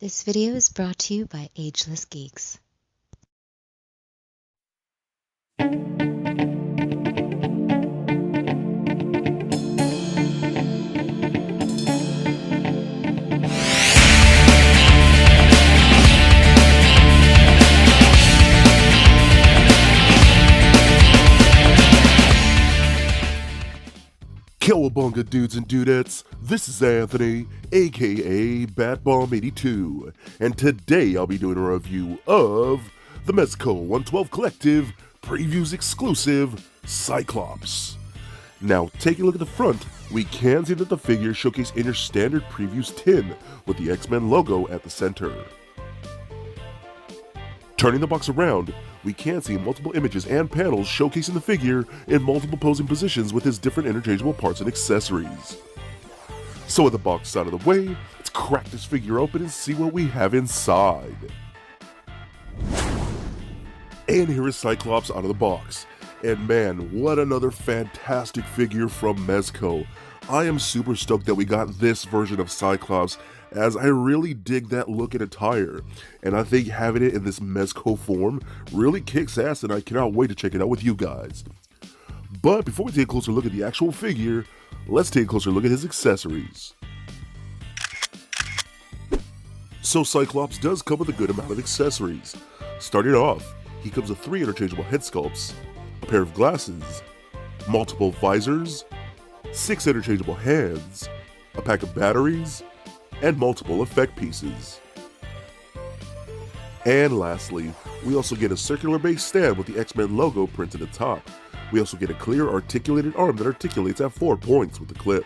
This video is brought to you by Ageless Geeks. Cowabunga dudes and dudettes, this is Anthony, aka BatBomb82, and today I'll be doing a review of the Mezco 112 Collective Previews exclusive Cyclops. Now, taking a look at the front, we can see that the figure is showcased in your standard Previews tin with the X-Men logo at the center. Turning the box around, we can see multiple images and panels showcasing the figure in multiple posing positions with his different interchangeable parts and accessories. So with the box out of the way, let's crack this figure open and see what we have inside. And here is Cyclops out of the box. And man, what another fantastic figure from Mezco. I am super stoked that we got this version of Cyclops, as I really dig that look and attire, and I think having it in this Mezco form really kicks ass, and I cannot wait to check it out with you guys. But before we take a closer look at the actual figure, let's take a closer look at his accessories. So Cyclops does come with a good amount of accessories. Starting off, he comes with 3 interchangeable head sculpts, a pair of glasses, multiple visors, 6 interchangeable hands, a pack of batteries, and multiple effect pieces. And lastly, we also get a circular base stand with the X-Men logo printed at the top. We also get a clear articulated arm that articulates at 4 points with the clip.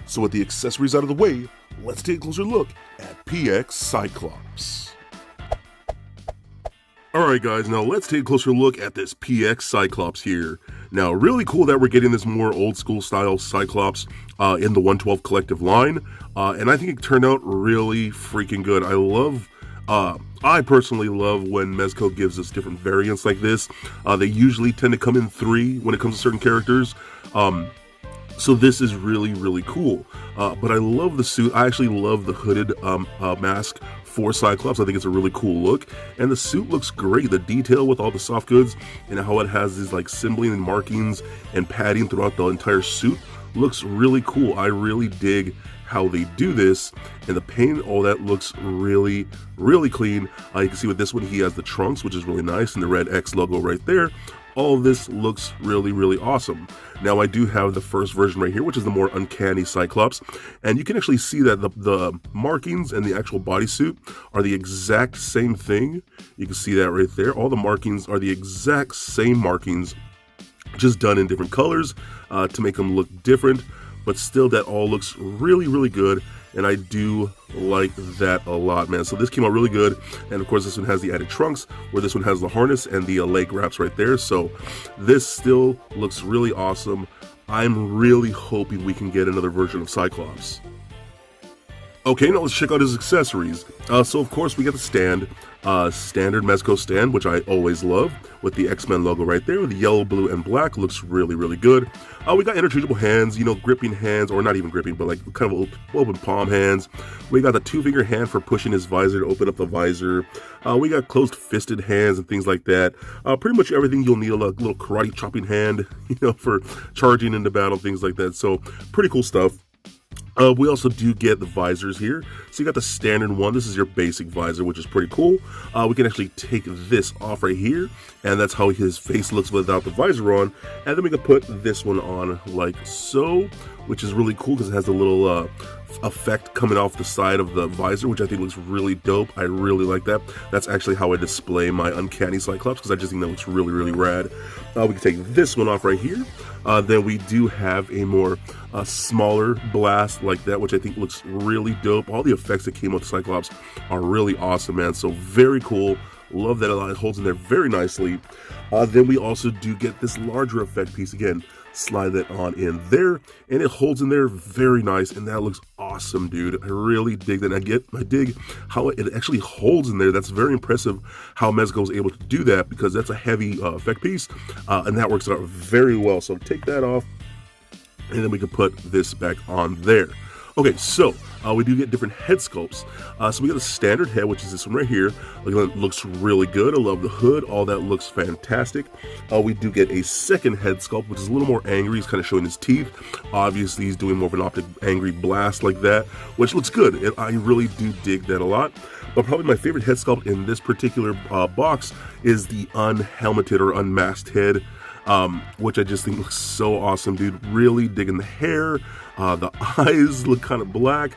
So with the accessories out of the way, let's take a closer look at PX Cyclops. Alright guys, now let's take a closer look at this PX Cyclops here. Now, really cool that we're getting this more old school style Cyclops in the 112 Collective line, and I think it turned out really freaking good. I personally love when Mezco gives us different variants like this. They usually tend to come in 3 when it comes to certain characters. So this is really, really cool. But I love the suit. I actually love the hooded mask for Cyclops. I think it's a really cool look. And the suit looks great. The detail with all the soft goods and how it has these like symboling and markings and padding throughout the entire suit looks really cool. I really dig how they do this. And the paint, all that looks really, really clean. You can see with this one, he has the trunks, which is really nice, and the red X logo right there. All of this looks really, really awesome. Now I do have the first version right here, which is the more uncanny Cyclops, and you can actually see that the markings and the actual bodysuit are the exact same thing. You can see that right there. All the markings are the exact same markings, just done in different colors to make them look different, but still that all looks really, really good. And I do like that a lot, man. So this came out really good. And of course, this one has the added trunks, where this one has the harness and the leg wraps right there. So this still looks really awesome. I'm really hoping we can get another version of Cyclops. Okay, now let's check out his accessories. So of course we got the stand, standard Mezco stand, which I always love, with the X-Men logo right there. The yellow, blue, and black looks really, really good. We got interchangeable hands, you know, gripping hands, or not even gripping, but like kind of open palm hands. We got the 2-finger hand for pushing his visor to open up the visor. We got closed-fisted hands and things like that. Pretty much everything you'll need, a little karate chopping hand, you know, for charging into battle, things like that. So pretty cool stuff. We also do get the visors here. So you got the standard one. This is your basic visor, which is pretty cool. We can actually take this off right here, and that's how his face looks without the visor on. And then we can put this one on like so, which is really cool because it has a little effect coming off the side of the visor, which I think looks really dope. I really like that. That's actually how I display my uncanny Cyclops, because I just think that looks really, really rad. We can take this one off right here. Then we do have a more smaller blast like that, which I think looks really dope. All the effects that came with Cyclops are really awesome, man. So very cool. Love that it holds in there very nicely. Then we also do get this larger effect piece again. Slide that on in there, and it holds in there very nice, and that looks awesome, dude. I really dig that. I dig how it actually holds in there. That's very impressive how Mezco is able to do that, because that's a heavy effect piece, and that works out very well. So take that off, and then we can put this back on there. Okay, so we do get different head sculpts. So we got a standard head, which is this one right here. It looks really good. I love the hood. All that looks fantastic. We do get a second head sculpt, which is a little more angry. He's kind of showing his teeth. Obviously, he's doing more of an optic angry blast like that, which looks good. I really do dig that a lot. But probably my favorite head sculpt in this particular box is the unhelmeted or unmasked head. Which I just think looks so awesome, dude. Really digging the hair. The eyes look kind of black,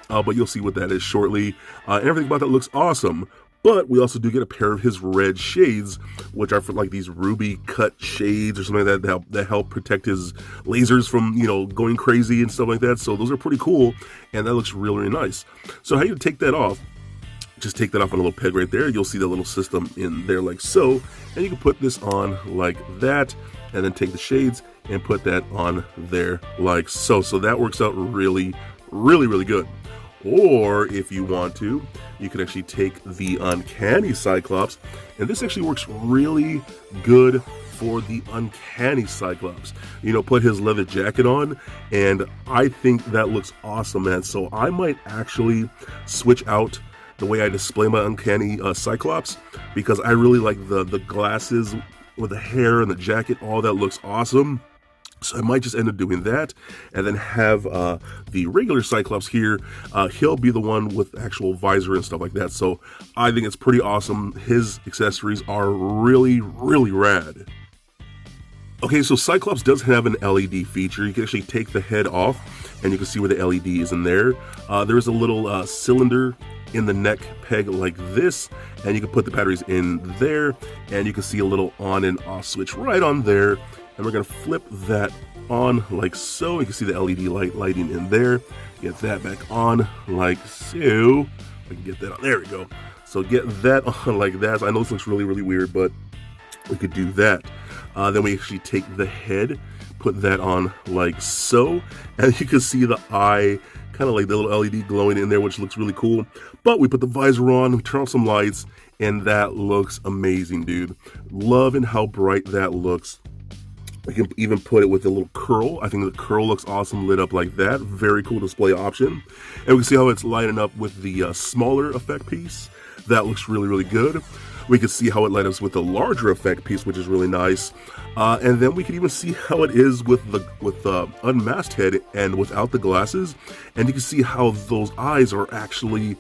but you'll see what that is shortly. And everything about that looks awesome. But we also do get a pair of his red shades, which are for like these ruby cut shades or something like that that help protect his lasers from, going crazy and stuff like that. So those are pretty cool, and that looks really, really nice. So how you take that off? Just take that off on a little peg right there. You'll see the little system in there like so. And you can put this on like that, and then take the shades and put that on there like so. So that works out really, really, really good. Or if you want to, you can actually take the Uncanny Cyclops, and this actually works really good for the Uncanny Cyclops. Put his leather jacket on, and I think that looks awesome, man. So I might actually switch out the way I display my Uncanny Cyclops, because I really like the glasses with the hair and the jacket. All that looks awesome. So I might just end up doing that, and then have the regular Cyclops here. He'll be the one with actual visor and stuff like that. So I think it's pretty awesome. His accessories are really, really rad. Okay, so Cyclops does have an LED feature. You can actually take the head off, and you can see where the LED is in there. There is a little cylinder in the neck peg like this, and you can put the batteries in there, and you can see a little on and off switch right on there. And we're gonna flip that on like so. You can see the LED lighting in there. Get that back on like so. I can get that on. There we go. So get that on like that. So I know this looks really, really weird, but we could do that. Then we actually take the head, put that on like so, and you can see the eye, kind of like the little LED glowing in there, which looks really cool. But we put the visor on, we turn off some lights, and that looks amazing, dude. Loving how bright that looks. We can even put it with a little curl. I think the curl looks awesome lit up like that. Very cool display option. And we can see how it's lining up with the smaller effect piece. That looks really, really good. We can see how it lights up with the larger effect piece, which is really nice. And then we can even see how it is with the unmasked head and without the glasses. And you can see how those eyes are actually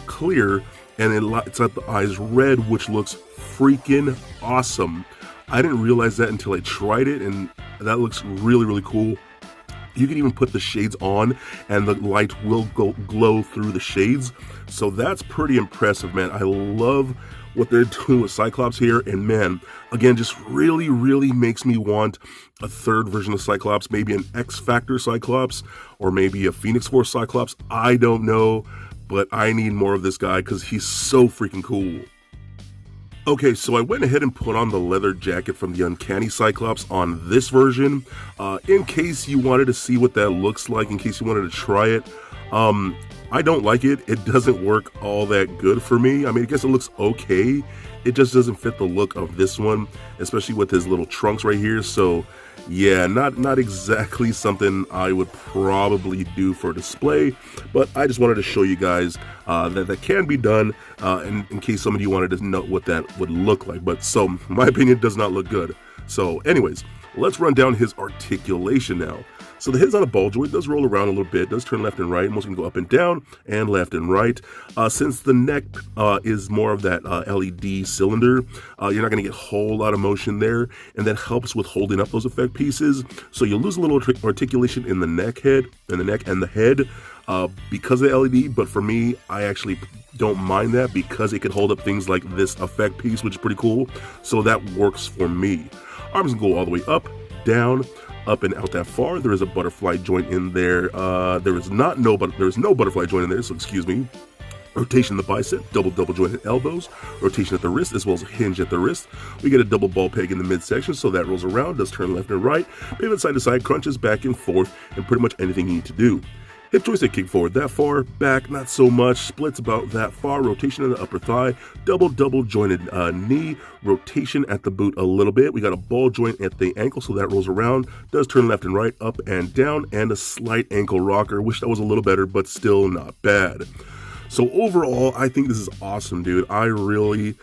clear, and it lights up the eyes red, which looks freaking awesome. I didn't realize that until I tried it, and that looks really, really cool. You can even put the shades on, and the light will glow through the shades. So that's pretty impressive, man. I love what they're doing with Cyclops here, and man, again, just really, really makes me want a third version of Cyclops, maybe an X-Factor Cyclops, or maybe a Phoenix Force Cyclops. I don't know, but I need more of this guy because he's so freaking cool. Okay, so I went ahead and put on the leather jacket from the Uncanny Cyclops on this version, in case you wanted to see what that looks like, in case you wanted to try it. I don't like it. It doesn't work all that good for me. I mean, I guess it looks okay. It just doesn't fit the look of this one, especially with his little trunks right here. So yeah, not exactly something I would probably do for display, but I just wanted to show you guys that can be done, in case some of you wanted to know what that would look like. But so, my opinion, does not look good. So anyways, let's run down his articulation now. So the head's on a ball joint, does roll around a little bit, does turn left and right, most can go up and down, and left and right. Since the neck is more of that LED cylinder, you're not going to get a whole lot of motion there, and that helps with holding up those effect pieces. So you lose a little articulation in the neck and the head because of the LED, but for me, I actually don't mind that because it can hold up things like this effect piece, which is pretty cool. So that works for me. Arms can go all the way up, down, up and out that far. There is a butterfly joint in there. There is no butterfly joint in there, so excuse me. Rotation in the bicep, double jointed elbows, rotation at the wrist as well as a hinge at the wrist. We get a double ball peg in the midsection, so that rolls around, does turn left and right, pivot side to side, crunches back and forth, and pretty much anything you need to do. Hip joystick kick forward that far, back not so much, splits about that far, rotation in the upper thigh, double jointed knee, rotation at the boot a little bit. We got a ball joint at the ankle, so that rolls around, does turn left and right, up and down, and a slight ankle rocker. Wish that was a little better, but still not bad. So overall, I think this is awesome, dude. I really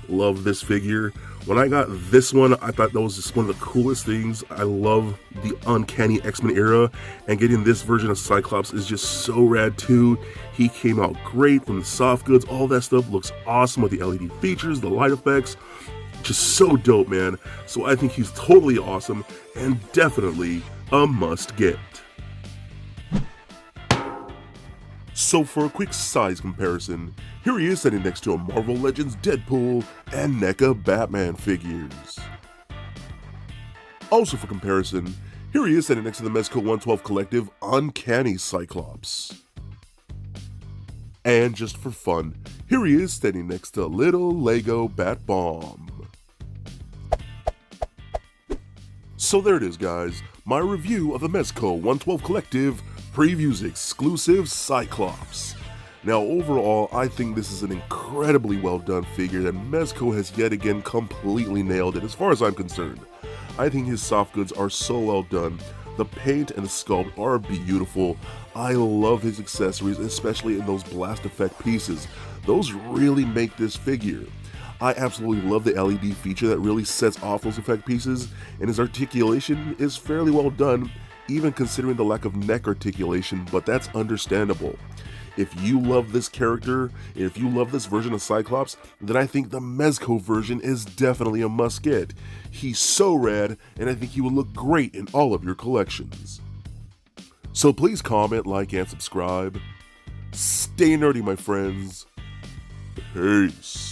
love this figure. When I got this one, I thought that was just one of the coolest things. I love the Uncanny X-Men era, and getting this version of Cyclops is just so rad too. He came out great from the soft goods. All that stuff looks awesome with the LED features, the light effects. Just so dope, man. So I think he's totally awesome and definitely a must get. So for a quick size comparison, here he is sitting next to a Marvel Legends Deadpool and NECA Batman figures. Also for comparison, here he is sitting next to the Mezco 112 Collective Uncanny Cyclops. And just for fun, here he is standing next to little Lego Bat Bomb. So there it is, guys, my review of the Mezco 112 Collective Previews exclusive Cyclops. Now overall, I think this is an incredibly well done figure that Mezco has yet again completely nailed it as far as I'm concerned. I think his soft goods are so well done, the paint and the sculpt are beautiful, I love his accessories, especially in those blast effect pieces. Those really make this figure. I absolutely love the LED feature that really sets off those effect pieces, and his articulation is fairly well done, even considering the lack of neck articulation, but that's understandable. If you love this character, if you love this version of Cyclops, then I think the Mezco version is definitely a must get. He's so rad, and I think he will look great in all of your collections. So please comment, like, and subscribe. Stay nerdy, my friends. Peace.